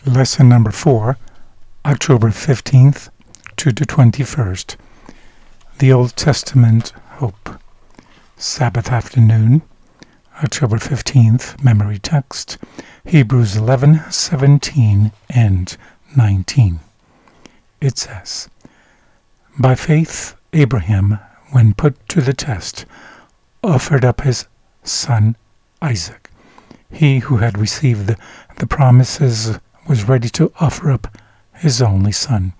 Lesson number 4, October 15th to the 21st. The Old Testament Hope. Sabbath afternoon, October 15th, memory text, Hebrews 11:17 and 19. It says, "By faith Abraham, when put to the test, offered up his son Isaac. He who had received the promises was ready to offer up his only son.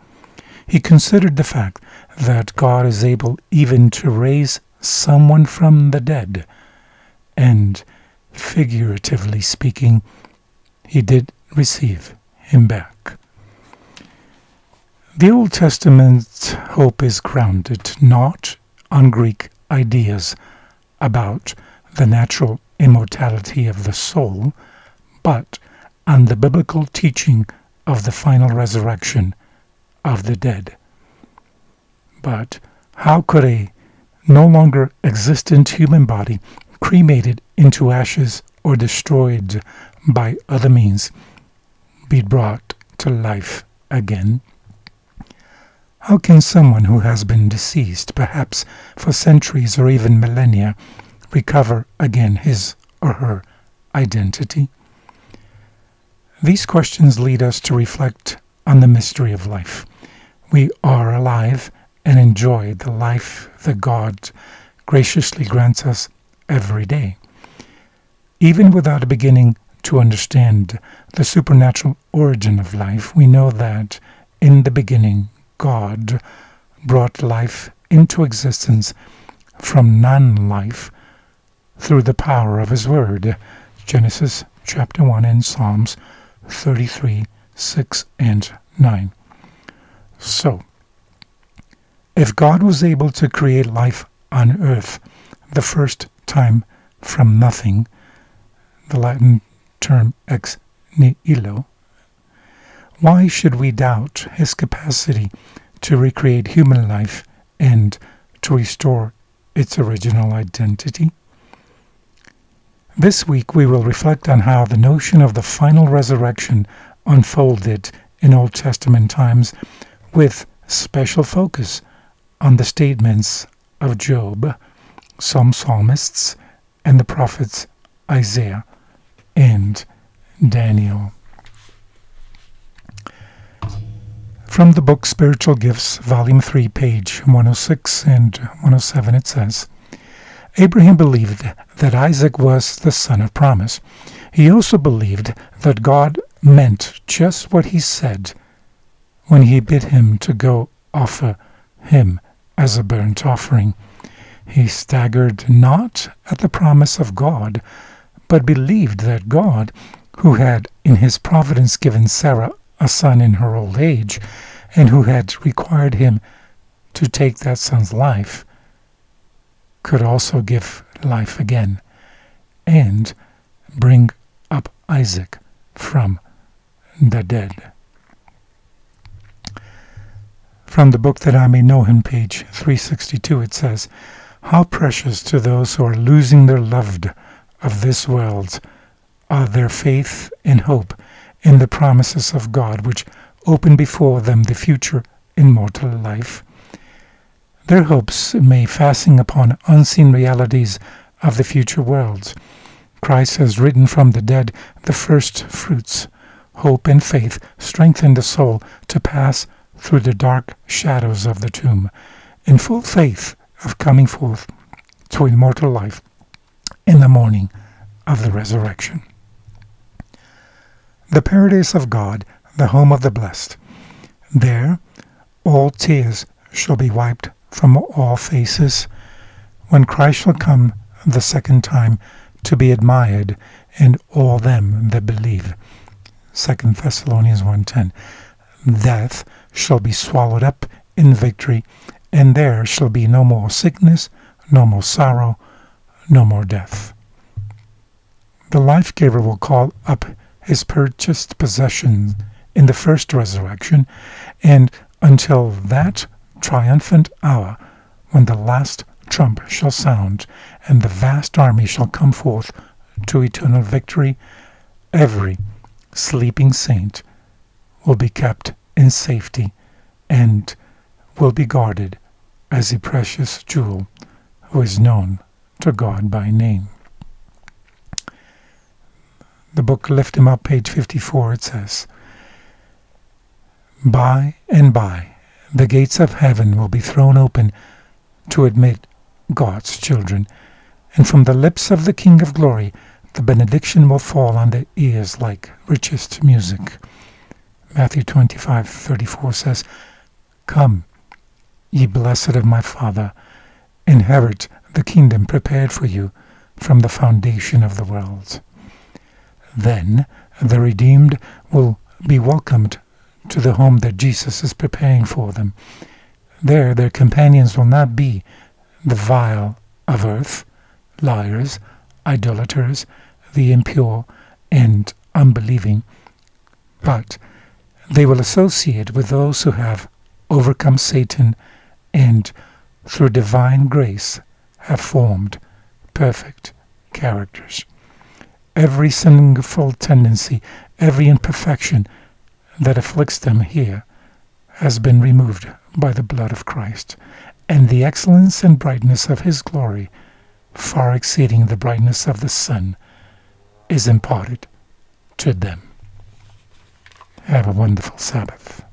He considered the fact that God is able even to raise someone from the dead, and, figuratively speaking, he did receive him back." The Old Testament hope is grounded not on Greek ideas about the natural immortality of the soul, but on the biblical teaching of the final resurrection of the dead. But how could a no longer existent human body, cremated into ashes or destroyed by other means, be brought to life again? How can someone who has been deceased, perhaps for centuries or even millennia, recover again his or her identity? These questions lead us to reflect on the mystery of life. We are alive and enjoy the life that God graciously grants us every day. Even without beginning to understand the supernatural origin of life, we know that in the beginning God brought life into existence from non-life through the power of His Word. Genesis chapter 1 and Psalms 33, 6 and 9. So, if God was able to create life on earth the first time from nothing, the Latin term ex nihilo, why should we doubt His capacity to recreate human life and to restore its original identity? This week we will reflect on how the notion of the final resurrection unfolded in Old Testament times, with special focus on the statements of Job, some psalmists, and the prophets Isaiah and Daniel. From the book Spiritual Gifts, Volume 3, page 106 and 107, it says, "Abraham believed that Isaac was the son of promise. He also believed that God meant just what He said when He bid him to go offer him as a burnt offering. He staggered not at the promise of God, but believed that God, who had in His providence given Sarah a son in her old age, and who had required him to take that son's life, could also give life again, and bring up Isaac from the dead." From the book That I May Know Him, page 362, it says, "How precious to those who are losing their loved of this world are their faith and hope in the promises of God, which open before them the future immortal life. Their hopes may fasten upon unseen realities of the future worlds. Christ has risen from the dead, the first fruits. Hope and faith strengthen the soul to pass through the dark shadows of the tomb, in full faith of coming forth to immortal life in the morning of the resurrection." The paradise of God, the home of the blessed. There, all tears shall be wiped from all faces, when Christ shall come the second time to be admired in all them that believe. 2 Thessalonians 1:10. Death shall be swallowed up in victory, and there shall be no more sickness, no more sorrow, no more death. The life-giver will call up His purchased possession in the first resurrection, and until that triumphant hour when the last trump shall sound and the vast army shall come forth to eternal victory, every sleeping saint will be kept in safety and will be guarded as a precious jewel who is known to God by name. The book Lift Him Up, page 54, it says, "By and by, the gates of heaven will be thrown open to admit God's children, and from the lips of the King of Glory, the benediction will fall on their ears like richest music." Matthew 25:34 says, "Come, ye blessed of my Father, inherit the kingdom prepared for you from the foundation of the world." Then the redeemed will be welcomed to the home that Jesus is preparing for them. There their companions will not be the vile of earth, liars, idolaters, the impure, and unbelieving, but they will associate with those who have overcome Satan and, through divine grace, have formed perfect characters. Every sinful tendency, every imperfection that afflicts them here has been removed by the blood of Christ, and the excellence and brightness of his glory, far exceeding the brightness of the sun, is imparted to them. Have a wonderful Sabbath.